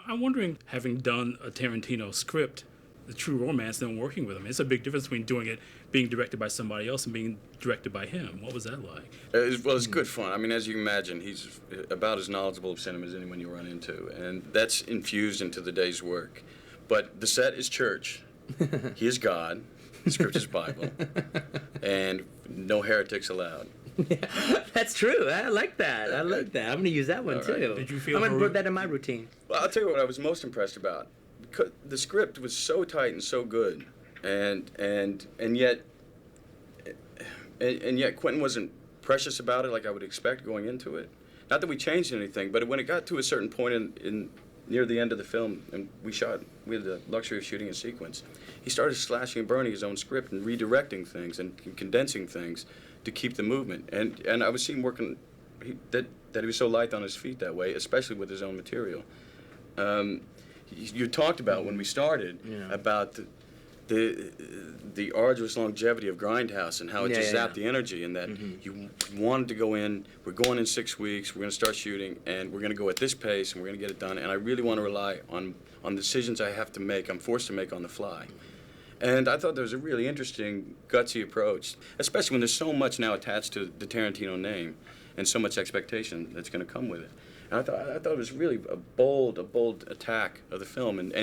I'm wondering, having done a Tarantino script, the true romance, then working with him. It's a big difference between doing it, being directed by somebody else, and being directed by him. What was that like? It's good fun. I mean, as you can imagine, he's about as knowledgeable of cinema as anyone you run into, and that's infused into the day's work. But the set is church. He is God. The script is Bible. And no heretics allowed. Yeah, that's true. I like that. I like that. I'm going to use that one, too. Right. Did you feel I'm going to put that in my routine. Well, I'll tell you what I was most impressed about. Because the script was so tight and so good, and yet Quentin wasn't precious about it like I would expect going into it. Not that we changed anything, but when it got to a certain point in near the end of the film, and we had the luxury of shooting a sequence, he started slashing and burning his own script and redirecting things and condensing things to keep the movement. And I was seeing that he was so light on his feet that way, especially with his own material. You talked about when we started about the arduous longevity of Grindhouse and how it just zapped the energy, and that you wanted to go in, we're going in 6 weeks, we're going to start shooting, and we're going to go at this pace, and we're going to get it done, and I really want to rely on decisions I have to make, I'm forced to make on the fly. And I thought there was a really interesting, gutsy approach, especially when there's so much now attached to the Tarantino name and so much expectation that's going to come with it. And I thought it was really a bold attack of the film, and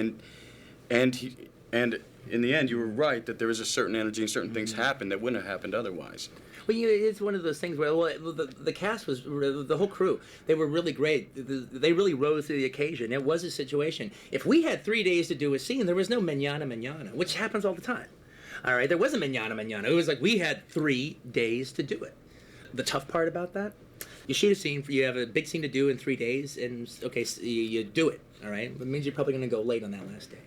in the end, you were right that there is a certain energy and certain things happen that wouldn't have happened otherwise. Well, it's one of those things where the cast was, the whole crew, they were really great. They really rose to the occasion. It was a situation. If we had 3 days to do a scene, there was no manana, which happens all the time. All right, there wasn't manana. It was like we had 3 days to do it. The tough part about that, you shoot a scene, you have a big scene to do in 3 days, and okay, so you do it, all right? It means you're probably going to go late on that last day,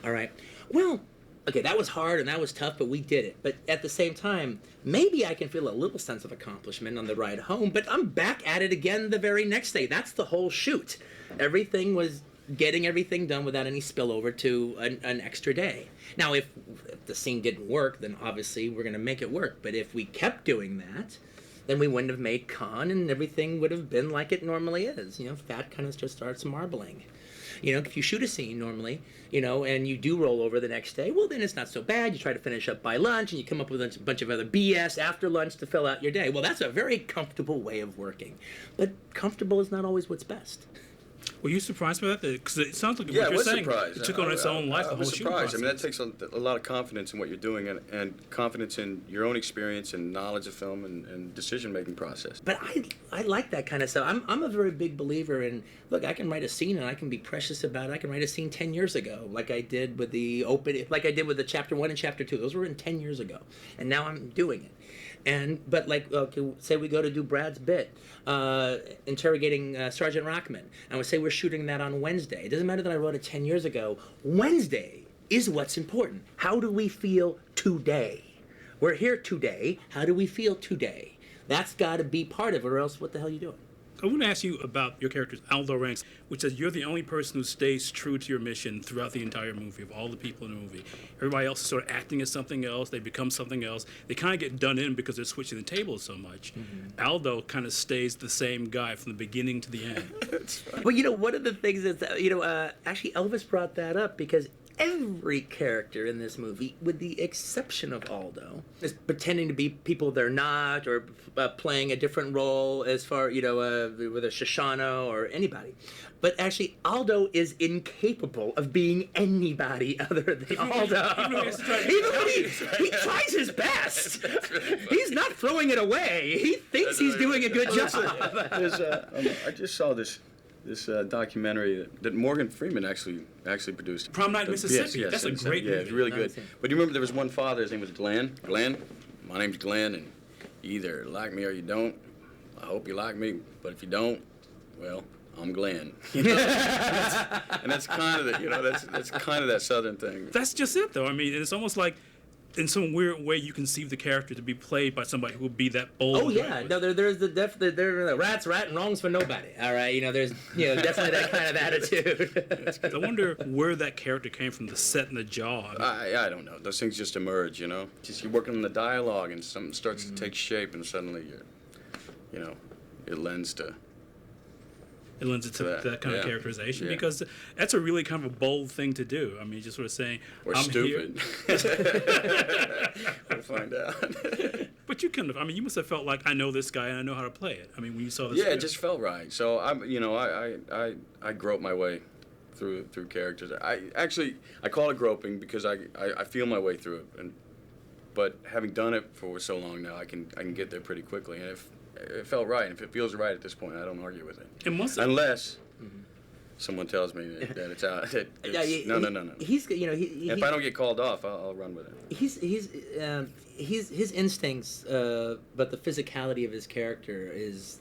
all right? Well, okay, that was hard and that was tough, but we did it. But at the same time, maybe I can feel a little sense of accomplishment on the ride home, but I'm back at it again the very next day. That's the whole shoot. Everything was getting everything done without any spillover to an extra day. Now, if the scene didn't work, then obviously we're going to make it work. But if we kept doing that, then we wouldn't have made Con, and everything would have been like it normally is. You know, fat kind of just starts marbling. You know, if you shoot a scene normally, you know, and you do roll over the next day, well, then it's not so bad. You try to finish up by lunch, and you come up with a bunch of other BS after lunch to fill out your day. Well, that's a very comfortable way of working. But comfortable is not always what's best. Were you surprised by that? Because it sounds like what I you're was saying. Surprised. It took on its own life, the whole shooting process. I mean, that takes a lot of confidence in what you're doing, and confidence in your own experience and knowledge of film and decision-making process. But I like that kind of stuff. I'm a very big believer in, look, I can write a scene and I can be precious about it. I can write a scene 10 years ago, like I did with the Chapter 1 and Chapter 2. Those were in 10 years ago. And now I'm doing it. But like, okay, say we go to do Brad's bit, interrogating Sergeant Rockman, and we say we're shooting that on Wednesday. It doesn't matter that I wrote it 10 years ago. Wednesday is what's important. How do we feel today? We're here today. How do we feel today? That's got to be part of it, or else what the hell are you doing? I want to ask you about your character, Aldo Ranks, which says you're the only person who stays true to your mission throughout the entire movie, of all the people in the movie. Everybody else is sort of acting as something else. They become something else. They kind of get done in because they're switching the tables so much. Mm-hmm. Aldo kind of stays the same guy from the beginning to the end. Well, you know, one of the things that's, actually Elvis brought that up because every character in this movie, with the exception of Aldo, is pretending to be people they're not, or playing a different role as far, with a Shoshana or anybody. But actually, Aldo is incapable of being anybody other than Aldo. Even when he tries his best. He's not throwing it away. He thinks he's doing a good job. I just saw this documentary that Morgan Freeman actually produced. Prom Night, Mississippi. Yes, that's a great movie. Yeah, it's really good. But you remember there was one father, his name was Glenn. Glenn, my name's Glenn, and you either like me or you don't. I hope you like me, but if you don't, well, I'm Glenn. And that's kind of that's kind of that Southern thing. That's just it, though. I mean, it's almost like, in some weird way, you conceive the character to be played by somebody who would be that bold. Oh yeah, no, there's the rat's rat and wrong's for nobody. All right, there's definitely that kind of attitude. I wonder where that character came from, the set and the jaw. I don't know. Those things just emerge, Just you're working on the dialogue and something starts to take shape, and suddenly it lends to. it lends it to that kind of characterization because that's a really kind of a bold thing to do. I mean, just sort of saying, or I'm stupid. Here. We'll find out. But you kind of, I mean, you must have felt like, I know this guy and I know how to play it. I mean, when you saw this. Yeah, it just felt right. So I groped my way through characters. I call it groping because I feel my way through it, but having done it for so long now, I can get there pretty quickly. And if it felt right, and if it feels right at this point, I don't argue with it. Unless someone tells me that it's out. No. He's, you know, if I don't get called off, I'll run with it. His instincts, but the physicality of his character is.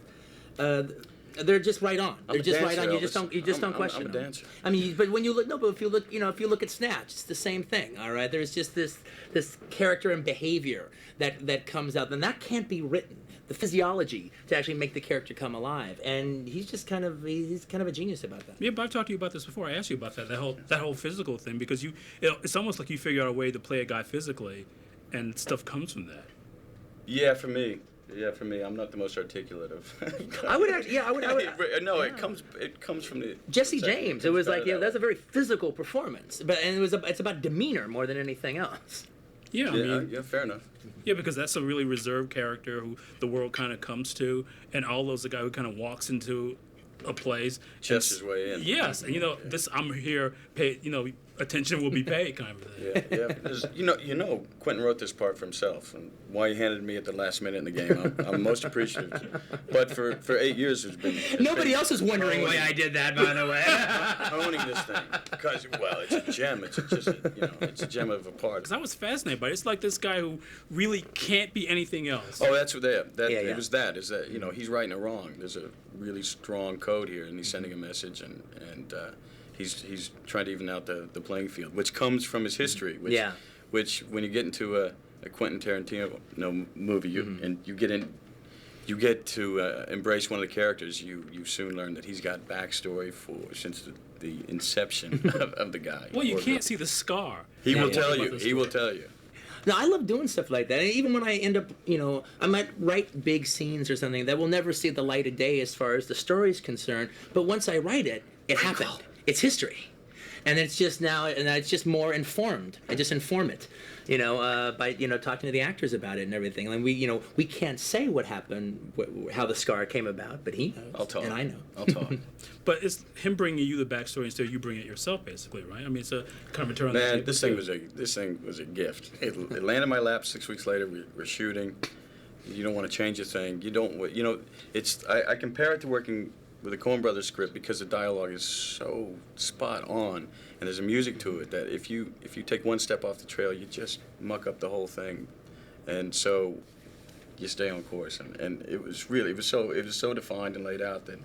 They're just right on. They're just right on. You just don't question I'm a them. dancer. I mean, but when you look, but if you look at Snatch, it's the same thing. All right, there's just this character and behavior that comes out, and that can't be written. The physiology to actually make the character come alive, and he's kind of a genius about that. Yeah, but I've talked to you about this before. I asked you about that whole physical thing because it's almost like you figure out a way to play a guy physically, and stuff comes from that. Yeah, for me, I'm not the most articulate of. I would actually, No, it comes from the. Jesse James. It was like, that's a very physical performance, it's about demeanor more than anything else. Yeah, I mean, yeah, fair enough. Yeah, because that's a really reserved character who the world kind of comes to, and Aldo's the guy who kind of walks into a place, chests his way in. Yes, and I'm here, pay, attention will be paid, kind of thing. Yeah. Quentin wrote this part for himself, and why he handed me at the last minute in the game, I'm most appreciative. But for 8 years, nobody else is wondering why I did that, by the way. Honing this thing because it's a gem. It's a gem of a part. Because I was fascinated by it. It's like this guy who really can't be anything else. Oh, that's what it was. He's right and wrong. There's a really strong code here, and he's sending a message, and he's trying to even out the playing field, which comes from his history. Which when you get into a Quentin Tarantino movie, and you get to embrace one of the characters, you soon learn that he's got backstory since the inception of the guy. Well, you can't see the scar. He will tell you. He will tell you. Now, I love doing stuff like that. And even when I end up, I might write big scenes or something that will never see the light of day as far as the story's concerned. But once I write it, it happened. It's history. And it's just it's just more informed. I just inform it, by talking to the actors about it and everything. And we can't say what happened, how the scar came about, but he knows. I'll talk. And I know. I'll talk. But it's him bringing you the backstory instead of you bringing it yourself, basically, right? I mean, it's a kind of a turn on the table. This thing was a gift. It landed in my lap 6 weeks later. We're shooting. You don't want to change a thing. You don't. I compare it to working with a Coen Brothers script because the dialogue is so spot on, and there's a music to it that if you take one step off the trail, you just muck up the whole thing, and so you stay on course. And it was so defined and laid out that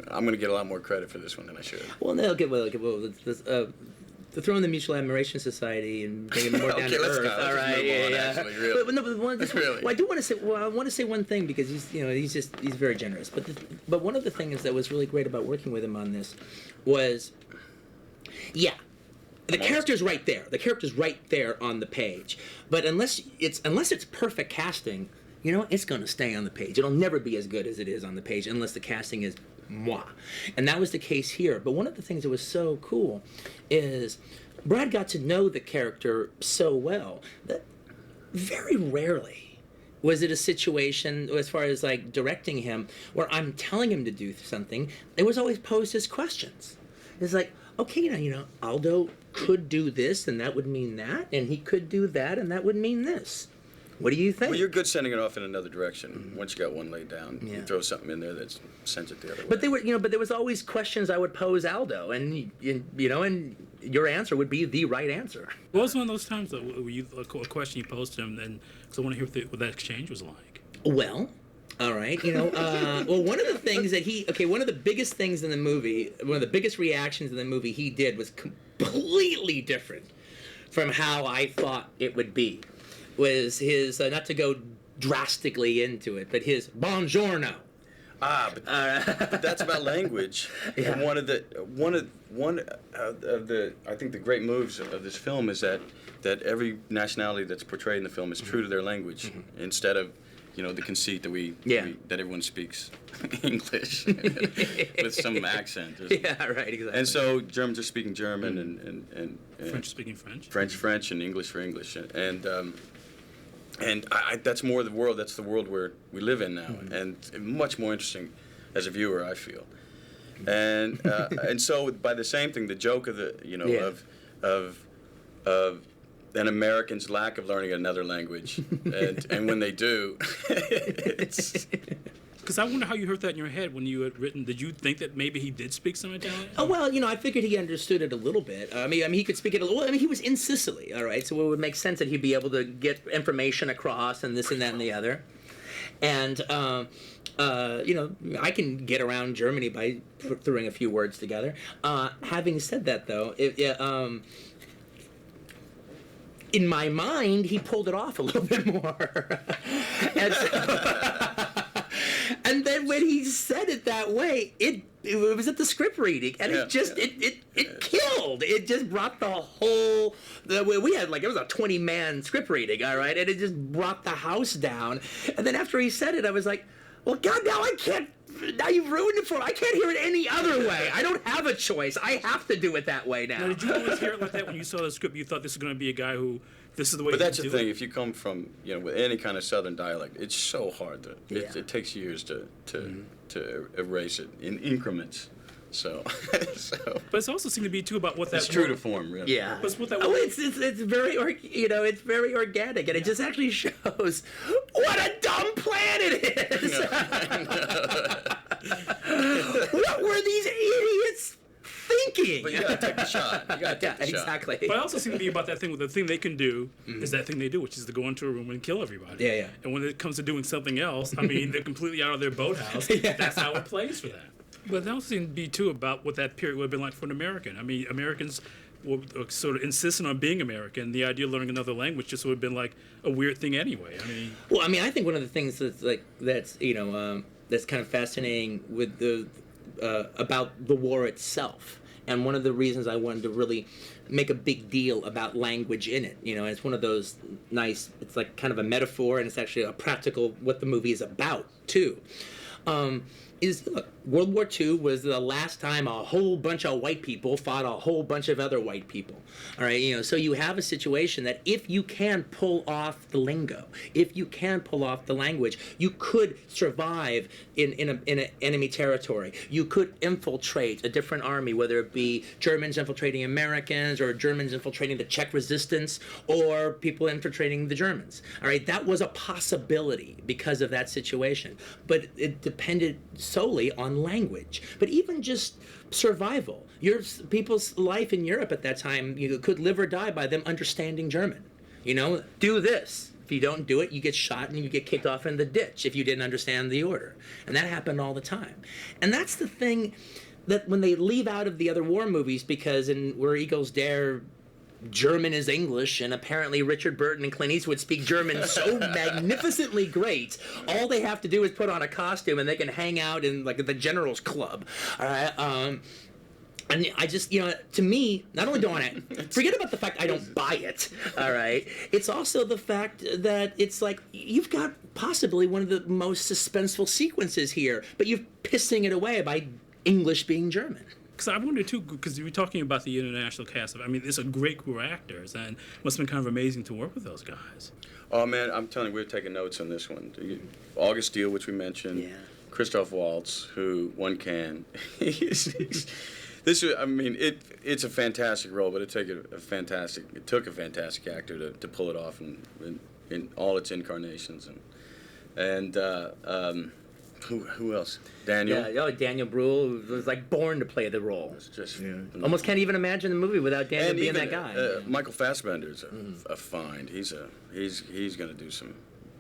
I'm going to get a lot more credit for this one than I should. Well, to throw in the Mutual Admiration Society and bring it more down to earth. All right, actually, really. I do want to say. Well, I want to say one thing because he's very generous. But one of the things that was really great about working with him on this was, the character's right there. The character's right there on the page. But unless it's perfect casting, it's going to stay on the page. It'll never be as good as it is on the page unless the casting is moi. And that was the case here. But one of the things that was so cool is Brad got to know the character so well that very rarely was it a situation, as far as like directing him, where I'm telling him to do something. It was always posed as questions. It's like, okay, Aldo could do this, and that would mean that, and he could do that, and that would mean this. What do you think? Well, you're good sending it off in another direction. Once you got one laid down, you throw something in there that sends it the other way. But there was always questions I would pose Aldo, and and your answer would be the right answer. What was one of those times that a question you posed to him? Then, because I want to hear what that exchange was like. Well, all right, well, one of the things that one of the biggest things in the movie, one of the biggest reactions in the movie he did was completely different from how I thought it would be. Was his, not to go drastically into it, but his buongiorno. But that's about language. Yeah. And one of the I think the great moves of this film is that every nationality that's portrayed in the film is true to their language instead of the conceit that that everyone speaks English with some accent. Yeah, right, exactly. And so Germans are speaking German and French speaking French. French, and English for English, and that's more the world. That's the world where we live in now, and much more interesting as a viewer, I feel. And and so by the same thing, the joke of the of an American's lack of learning another language, and when they do, it's. Because I wonder how you heard that in your head when you had written. Did you think that maybe he did speak some Italian? Oh, well, I figured he understood it a little bit. I mean, he could speak it a little. Well, I mean, he was in Sicily, all right, so it would make sense that he'd be able to get information across and this and that and the other. And, I can get around Germany by throwing a few words together. Having said that, though, in my mind, he pulled it off a little bit more. And then when he said it that way, it was at the script reading, and it killed. It just brought the whole. We had it was a 20-man script reading, all right, and it just brought the house down. And then after he said it, I was like, well, God, now I can't. Now you've ruined it for me. I can't hear it any other way. I don't have a choice. I have to do it that way now. Now, did you always hear it like that when you saw the script? You thought this was going to be a guy who. This is the way. But that's the thing. It? If you come from with any kind of Southern dialect, it's so hard to. It takes years to erase it in increments. So. But it's also seemed to be too about what that. It's true to form, really. Yeah. But what that. It's very it's very organic, and it just actually shows what a dumb plan it is. What were these idiots thinking? But you gotta take the shot. You gotta take the shot. Exactly. But I also seem to be about that thing. The thing they can do is that thing they do, which is to go into a room and kill everybody. Yeah. And when it comes to doing something else, I mean, they're completely out of their boathouse. Yeah. That's how it plays for that. But that also seemed to be too about what that period would have been like for an American. I mean, Americans were sort of insisting on being American. The idea of learning another language just would have been like a weird thing anyway. I mean. Well, I mean, I think one of the things that's kind of fascinating with the about the war itself. And one of the reasons I wanted to really make a big deal about language in it, it's one of those nice, it's like kind of a metaphor, and it's actually a practical, what the movie is about, too. Look, World War II was the last time a whole bunch of white people fought a whole bunch of other white people. All right, so you have a situation that if you can pull off the lingo, if you can pull off the language, you could survive in an enemy territory. You could infiltrate a different army, whether it be Germans infiltrating Americans or Germans infiltrating the Czech resistance or people infiltrating the Germans. All right, that was a possibility because of that situation, but it depended solely on language. But even just survival, people's life in Europe at that time, could live or die by them understanding German. Do this. If you don't do it, you get shot and you get kicked off in the ditch if you didn't understand the order. And that happened all the time. And that's the thing that when they leave out of the other war movies, because in Where Eagles Dare, German is English, and apparently Richard Burton and Clint Eastwood speak German so magnificently great. All they have to do is put on a costume, and they can hang out in the Generals Club. All right. And I just, to me, not only do I forget about the fact I don't buy it. All right. It's also the fact that it's like you've got possibly one of the most suspenseful sequences here, but you're pissing it away by English being German. Because I wonder, too, because you were talking about the international cast. I mean, it's a great group of actors, and it must have been kind of amazing to work with those guys. Oh, man, I'm telling you, we're taking notes on this one. August Steele, which we mentioned. Yeah. Christoph Waltz, who one can. It's a fantastic role, but it took a fantastic actor to pull it off in all its incarnations. And who else? Daniel? Yeah, Daniel Bruhl was born to play the role. It's just almost can't even imagine the movie without Daniel being that guy. Michael Fassbender's a find. He's going to do some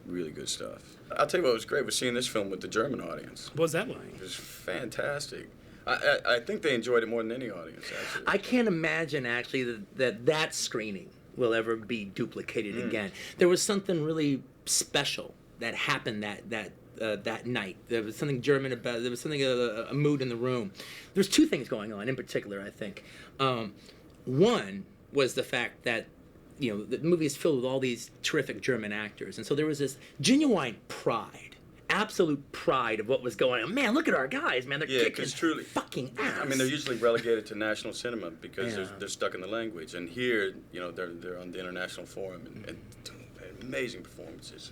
really good stuff. I'll tell you what was great was seeing this film with the German audience. What was that like? It was fantastic. I think they enjoyed it more than any audience, actually. I can't imagine, actually, that screening will ever be duplicated again. There was something really special that happened that night. There was something German about. There was something a mood in the room. There's two things going on in particular, I think. One was the fact that the movie is filled with all these terrific German actors, and so there was this genuine pride, absolute pride of what was going on. Man, look at our guys, man, they're kicking truly, fucking ass. I mean, they're usually relegated to national cinema because Yeah. they're stuck in the language, and here, they're on the international forum and amazing performances.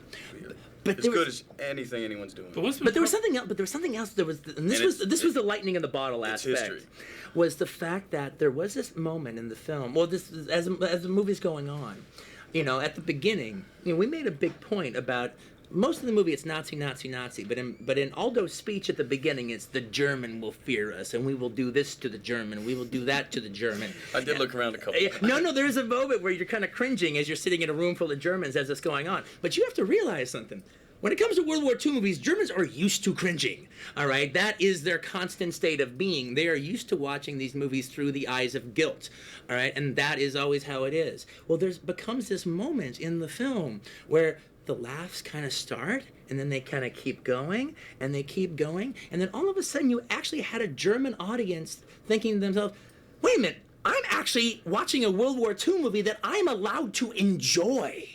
But As there good was- as anything anyone's doing. But there was something else. But there was something else. And this was the lightning in the bottle it's aspect. history. Was the fact that there was this moment in the film. Well, this as the movie's going on, at the beginning, we made a big point about. Most of the movie, it's Nazi, Nazi, Nazi. But in Aldo's speech at the beginning, it's the German will fear us, and we will do this to the German, we will do that to the German. I did look around a couple times. No, there's a moment where you're kind of cringing as you're sitting in a room full of Germans as it's going on. But you have to realize something. When it comes to World War II movies, Germans are used to cringing, all right? That is their constant state of being. They are used to watching these movies through the eyes of guilt, all right? And that is always how it is. Well, becomes this moment in the film where the laughs kind of start, and then they kind of keep going, and they keep going, and then all of a sudden you actually had a German audience thinking to themselves, wait a minute, I'm actually watching a World War II movie that I'm allowed to enjoy.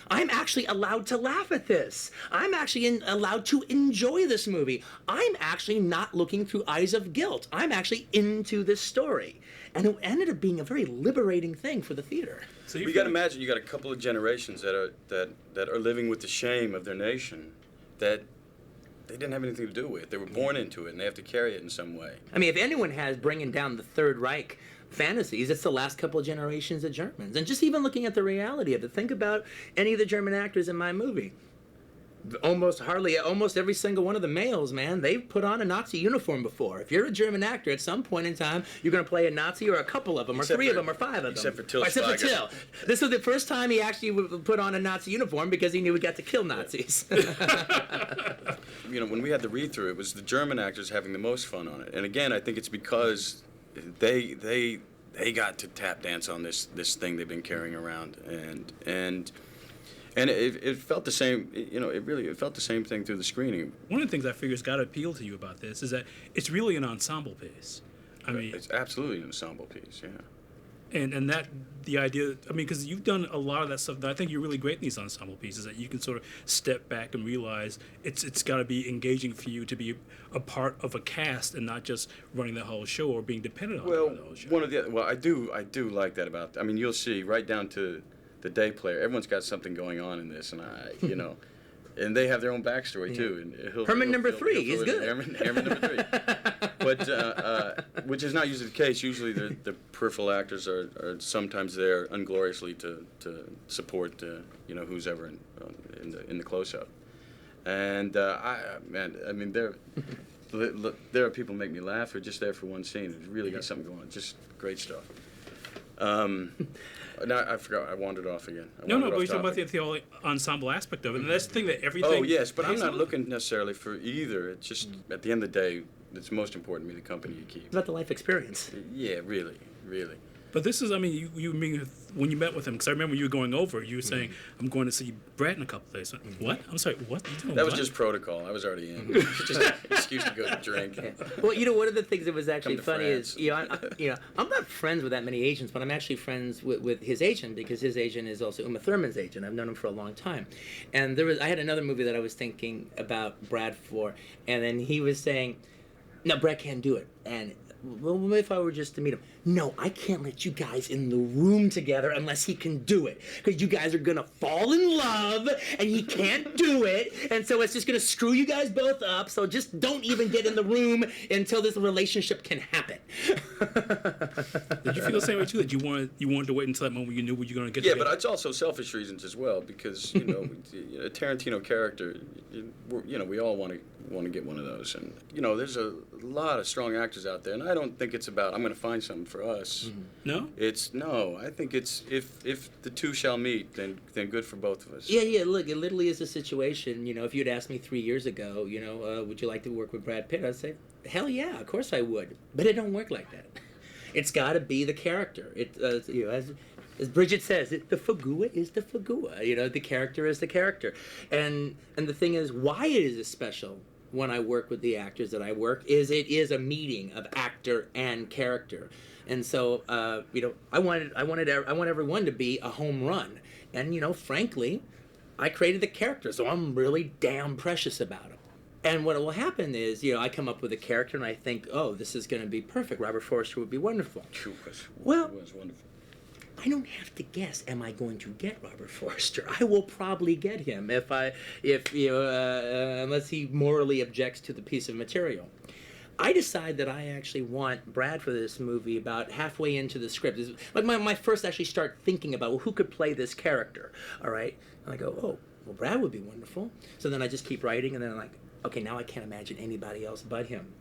I'm actually allowed to laugh at this. I'm actually allowed to enjoy this movie. I'm actually not looking through eyes of guilt. I'm actually into this story. And it ended up being a very liberating thing for the theater. So you got to imagine you got a couple of generations that are living with the shame of their nation that they didn't have anything to do with. They were born into it, and they have to carry it in some way. I mean, if anyone has bringing down the Third Reich fantasies, it's the last couple of generations of Germans. And just even looking at the reality of it, think about any of the German actors in my movie. Almost every single one of the males, man, they've put on a Nazi uniform before. If you're a German actor, at some point in time, you're going to play a Nazi or a couple of them, or three of them, or five of them. Except for Till Except for Schweiger. Till. This was the first time he actually would put on a Nazi uniform because he knew he got to kill Nazis. When we had the read-through, it was the German actors having the most fun on it. And again, I think it's because they got to tap dance on this thing they've been carrying around, and it felt the same. It felt the same thing through the screening. One of the things I figure has got to appeal to you about this is that it's really an ensemble piece. I mean, It's absolutely an ensemble piece, yeah. and that the idea, I mean, because you've done a lot of that stuff, and I think you're really great in these ensemble pieces, that you can sort of step back and realize it's got to be engaging for you to be a part of a cast and not just running the whole show or being dependent on running the whole show. I do like that about. I mean, you'll see right down to the day player. Everyone's got something going on in this, and and they have their own backstory too. And Herman number 3 is good. Herman number 3. But which is not usually the case. Usually the peripheral actors are sometimes there ungloriously to support who's ever in the close-up. And there are people who make me laugh who are just there for one scene. It's really got something going on. Just great stuff. Now I forgot. I wandered off again. But you're talking about the whole ensemble aspect of it, and that's the thing that everything. Oh yes, but I'm hangs not on. looking necessarily for either. It's just at the end of the day, it's most important to me the company you keep. It's about the life experience. Yeah, really. But this is, I mean, you mean when you met with him, because I remember you were going over, you were saying, I'm going to see Brett in a couple of days. What? I'm sorry, what? You doing That was what? just protocol. I was already in. Just an excuse to go to drink. Well, one of the things that was actually Come to funny France. is, I'm not friends with that many agents, but I'm actually friends with his agent because his agent is also Uma Thurman's agent. I've known him for a long time. And I had another movie that I was thinking about Brad for, and then he was saying, no, Brad can't do it. And well, if I were just to meet him, no, I can't let you guys in the room together unless he can do it, because you guys are gonna fall in love and he can't do it, and so it's just gonna screw you guys both up. So just don't even get in the room until this relationship can happen. Did you feel the same way too? That you wanted to wait until that moment when you knew what you were going to get? Yeah, together? but it's also selfish reasons as well, because a Tarantino character, we all want to get one of those, and there's a lot of strong actors out there, and I don't think it's about I'm going to find something for us. Mm-hmm. No, I think it's if the two shall meet, then good for both of us. Yeah. Look, it literally is a situation. If you'd asked me 3 years ago, would you like to work with Brad Pitt? I'd say, hell yeah, of course I would. But it don't work like that. It's got to be the character. As Bridget says, the fagua is the fagua. The character is the character. And the thing is, why it is special when I work with the actors that I work is it is a meeting of actor and character. And so, I want everyone to be a home run. And, frankly, I created the character, so I'm really damn precious about them. And what will happen is, I come up with a character and I think, oh, this is going to be perfect. Robert Forster would be wonderful. Well, It was wonderful. I don't have to guess. Am I going to get Robert Forster? I will probably get him unless he morally objects to the piece of material. I decide that I actually want Brad for this movie about halfway into the script. It's like my first actually start thinking about, well, who could play this character? All right, and I go, oh, well, Brad would be wonderful. So then I just keep writing, and then I'm like, okay, now I can't imagine anybody else but him.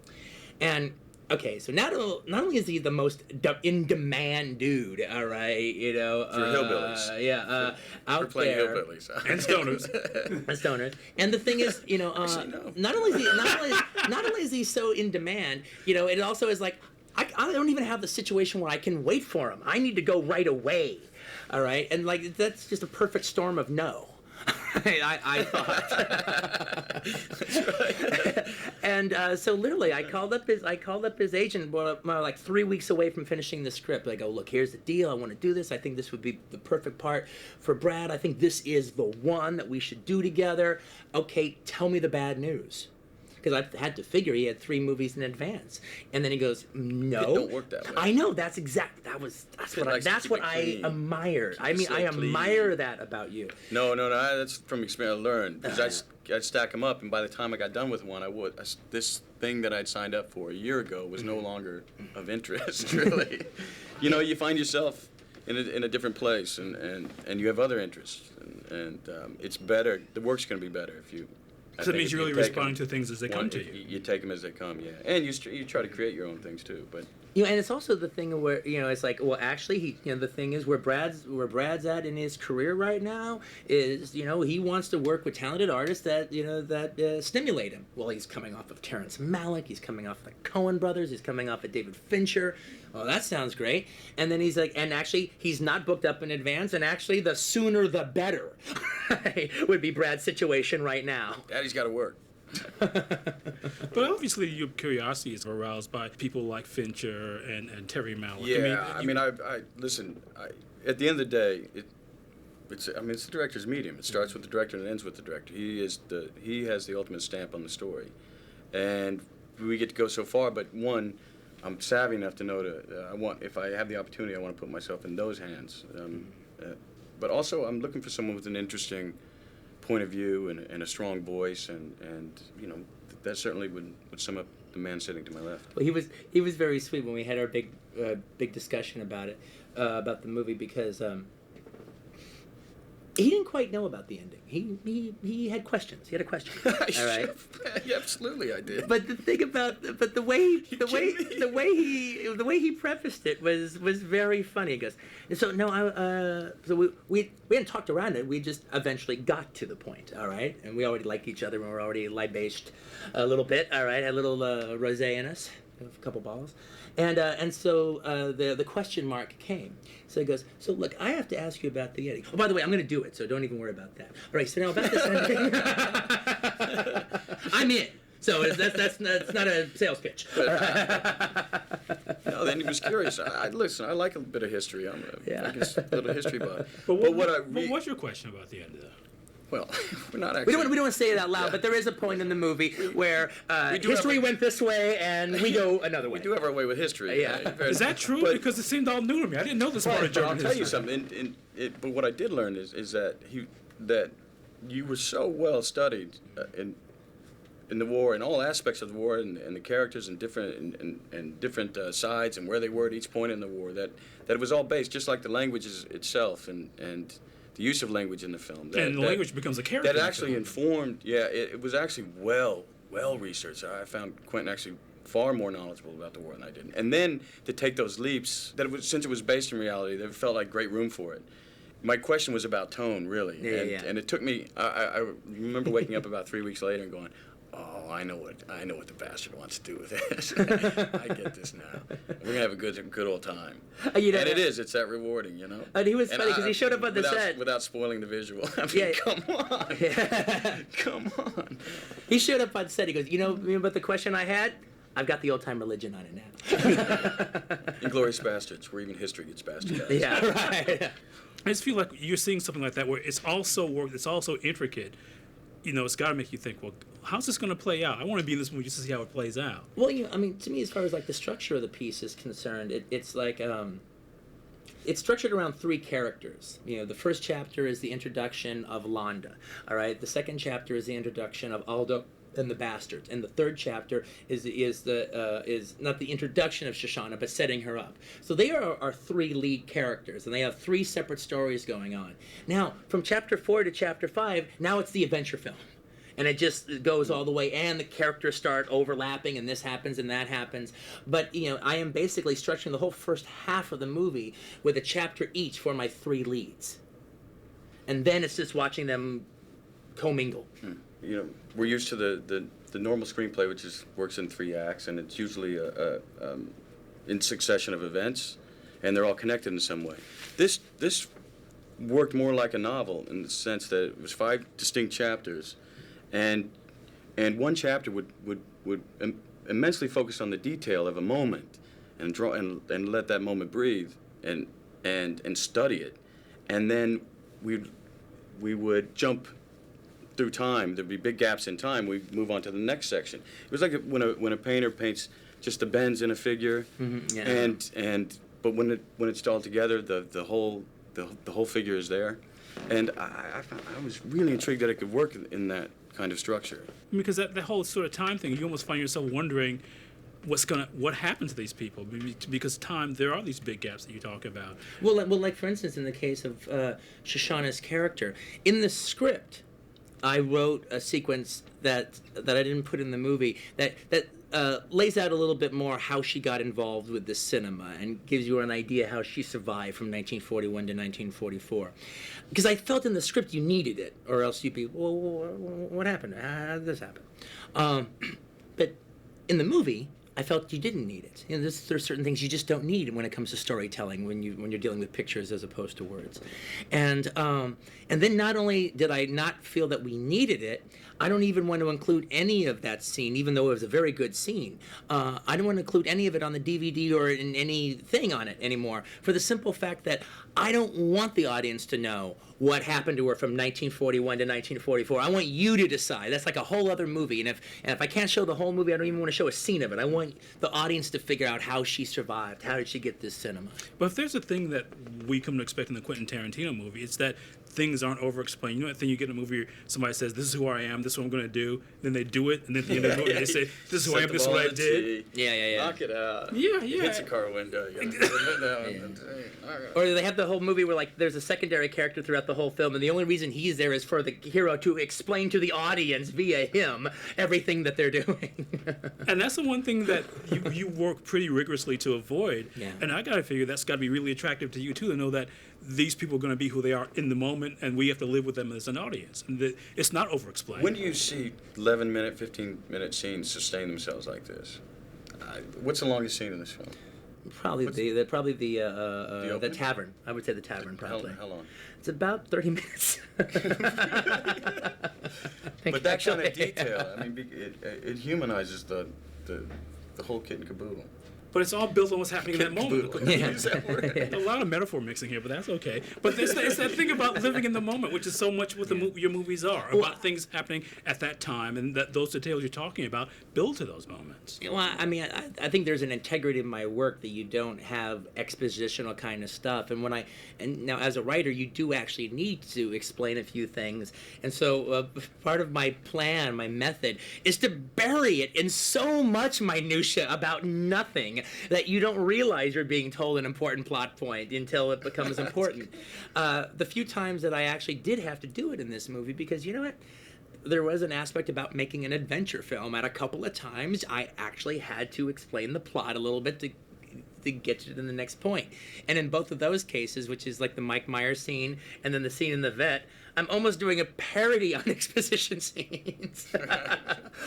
And okay, so not only is he the most in-demand dude, all right, For hillbillies. Out We're playing there, hillbillies. And stoners. and stoners. And the thing is, Actually, no. not only is he so in demand, it also is like I don't even have the situation where I can wait for him. I need to go right away, all right, and like that's just a perfect storm of no. I thought. That's right. And so literally, I called up his agent. Well, like 3 weeks away from finishing the script. I go, look, here's the deal. I want to do this. I think this would be the perfect part for Brad. I think this is the one that we should do together. Okay, tell me the bad news. Because I had to figure he had 3 movies in advance, and then he goes, "No, It don't work that way. I know that's what I clean. admired. Keep I mean, it so I clean. admire that about you. No, that's from experience. I learned because I'd stack them up, and by the time I got done with one, this thing that I'd signed up for a year ago was no longer of interest. Really, you find yourself in a different place, and you have other interests, and it's better. The work's going to be better if you. So it means you're really responding to things as they come to you. You take them as they come, yeah. And you try to create your own things too, but. And it's also the thing where it's like, well, actually, the thing is where Brad's at in his career right now is he wants to work with talented artists that stimulate him. Well, he's coming off of Terrence Malick, he's coming off the Coen brothers, he's coming off of David Fincher. Oh, that sounds great. And then he's like, and actually, he's not booked up in advance, and actually, the sooner the better would be Brad's situation right now. Daddy's got to work. But obviously, your curiosity is aroused by people like Fincher and Terry Malick. Yeah, listen. At the end of the day, it's the director's medium. It starts with the director and ends with the director. He has the ultimate stamp on the story, and we get to go so far. But one, I'm savvy enough to know if I have the opportunity, I want to put myself in those hands. But also, I'm looking for someone with an interesting point of view and a strong voice, and that certainly would sum up the man sitting to my left. Well, he was very sweet when we had our big discussion about it, about the movie, because he didn't quite know about the ending. He had questions. He had a question. All right. Yeah, absolutely, I did. But the thing about the way he prefaced it was very funny. He goes, and so no, so we hadn't talked around it. We just eventually got to the point. All right, and we already liked each other. We were already libaced a little bit. All right, had a little rosé in us, a couple bottles. And so the question mark came. So he goes, so look, I have to ask you about the ending. Oh, by the way, I'm going to do it, so don't even worry about that. All right, so now about this ending. I'm in. So that's not a sales pitch. No, then he was curious. Listen, I like a bit of history. I'm a little history buff. But what's your question about the end of that? Well, we're not actually. We don't want to say it out loud, but there is a point in the movie where history went this way and we go another way. We do have our way with history. Yeah. Is that true? Because it seemed all new to me. I didn't know this part of German history. I'll tell you something. But what I did learn is that you were so well studied in the war, in all aspects of the war, and the characters and different sides and where they were at each point in the war. That it was all based, just like the language itself, and the use of language in the film. And the language becomes a character. That actually informed. Yeah, it was actually well researched. I found Quentin actually far more knowledgeable about the war than I did. And then to take those leaps, since it was based in reality, there felt like great room for it. My question was about tone, really. Yeah. And it took me. I remember waking up about 3 weeks later and going, oh, I know what the bastard wants to do with this. I get this now. We're gonna have a good old time. You know, and it's that rewarding, you know. And he was funny because he showed up on the set without spoiling the visual. I mean, Yeah. come on, Yeah. come on. He showed up on set. He goes, you know about the question I had? I've got the old time religion on it now. Inglourious Bastards, where even history gets bastardized. Yeah, right. I just feel like you're seeing something like that where it's also work, it's also intricate. You know, it's got to make you think, well, how's this going to play out? I want to be in this movie just to see how it plays out. Well, I mean, to me, as far as like the structure of the piece is concerned, it's like it's structured around three characters. You know, the first chapter is the introduction of Londa. All right, the second chapter is the introduction of Aldo and the bastards, and the third chapter is not the introduction of Shoshana, but setting her up. So they are our three lead characters, and they have three separate stories going on. Now, from chapter 4 to chapter 5, now it's the adventure film. And it just goes all the way, and the characters start overlapping, and this happens and that happens. But, you know, I am basically structuring the whole first half of the movie with a chapter each for my three leads. And then it's just watching them commingle. You know, we're used to the normal screenplay, which works in 3 acts, and it's usually in succession of events, and they're all connected in some way. This worked more like a novel in the sense that it was 5 distinct chapters, and one chapter would immensely focus on the detail of a moment, and draw and let that moment breathe, and study it, and then we would jump through time. There'd be big gaps in time. We'd move on to the next section. It was like when a painter paints just the bends in a figure, Yeah. but when it's all together, the whole figure is there, and I was really intrigued that it could work in that kind of structure. Because that whole sort of time thing, you almost find yourself wondering what happened to these people, because time, there are these big gaps that you talk about. Well, like for instance, in the case of Shoshana's character, in the script, I wrote a sequence that I didn't put in the movie that lays out a little bit more how she got involved with the cinema and gives you an idea how she survived from 1941 to 1944. Because I felt in the script you needed it, or else you'd be, well, what happened? How did this happen? But in the movie, I felt you didn't need it. You know, there's certain things you just don't need when it comes to storytelling when you're dealing with pictures as opposed to words. And then not only did I not feel that we needed it, I don't even want to include any of that scene, even though it was a very good scene. I don't want to include any of it on the DVD or in anything on it anymore, for the simple fact that I don't want the audience to know what happened to her from 1941 to 1944. I want you to decide. That's like a whole other movie. And if I can't show the whole movie, I don't even want to show a scene of it. I want the audience to figure out how she survived. How did she get this cinema? But if there's a thing that we come to expect in the Quentin Tarantino movie, it's that things aren't over-explained. You know that thing you get in a movie where somebody says, this is who I am, this is what I'm going to do, then they do it, and then at the end of the movie they say, this is who I am, this is what I did. Yeah. Knock it out. Yeah. Hits a car window. Or they have the whole movie where like there's a secondary character throughout the whole film, and the only reason he's there is for the hero to explain to the audience via him everything that they're doing. And that's the one thing that you work pretty rigorously to avoid. Yeah. And I got to figure that's got to be really attractive to you, too, to know that these people are going to be who they are in the moment, and we have to live with them as an audience. And that it's not over-explained. When do you see 11-minute, 15-minute scenes sustain themselves like this? What's the longest scene in this film? Probably the opening? tavern. I would say the tavern, probably. How long? It's about 30 minutes. But that kind of detail, I mean, it humanizes the whole kit and caboodle. But it's all built on what's happening in that moment. Yeah. Use that word. A lot of metaphor mixing here, but that's okay. But it's that thing about living in the moment, which is so much what your movies are, about things happening at that time, and that those details you're talking about build to those moments. Well, I mean, I think there's an integrity in my work that you don't have expositional kind of stuff. And now as a writer, you do actually need to explain a few things. And so part of my plan, my method, is to bury it in so much minutia about nothing that you don't realize you're being told an important plot point until it becomes important. The few times that I actually did have to do it in this movie, because you know what? There was an aspect about making an adventure film. At a couple of times, I actually had to explain the plot a little bit to to get you to the next point. And in both of those cases, which is like the Mike Myers scene and then the scene in the vet, I'm almost doing a parody on exposition scenes.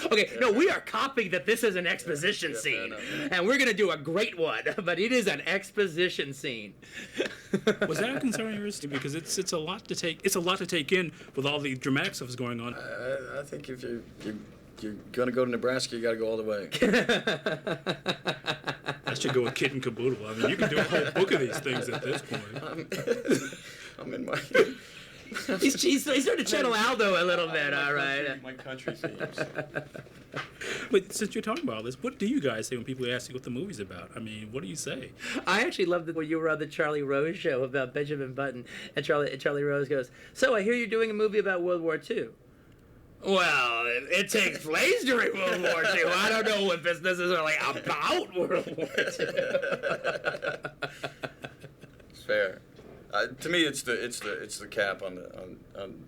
Okay, no, we are copying that this is an exposition scene, and we're gonna do a great one, but it is an exposition scene. Was that a concern of yours? Because it's a lot to take. It's a lot to take in with all the dramatic stuff that's going on. I think if you're gonna go to Nebraska, you gotta go all the way. I should go with Kit and Caboodle. I mean, you can do a whole book of these things at this point. I'm in my. He's starting to channel Aldo a little bit, all right. My country themes. But since you're talking about all this, what do you guys say when people ask you what the movie's about? I mean, what do you say? I actually loved it when you were on the Charlie Rose show about Benjamin Button, and Charlie Rose goes, "So I hear you're doing a movie about World War II." Well, it takes place during World War II. I don't know if it's necessarily about World War II. It's fair. To me, it's the cap on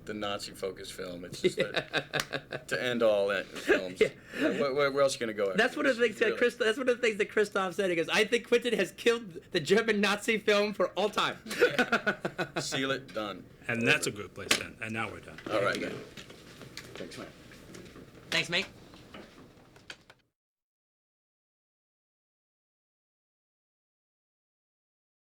the Nazi-focused film. It's just to end all films. Yeah. Where else are you gonna go? That's one of the things that's one of the things that Christoph said. He goes, "I think Quentin has killed the German Nazi film for all time." Seal it, done. And that's a good place then. And now we're done. All right. Thanks, man. Thanks, mate.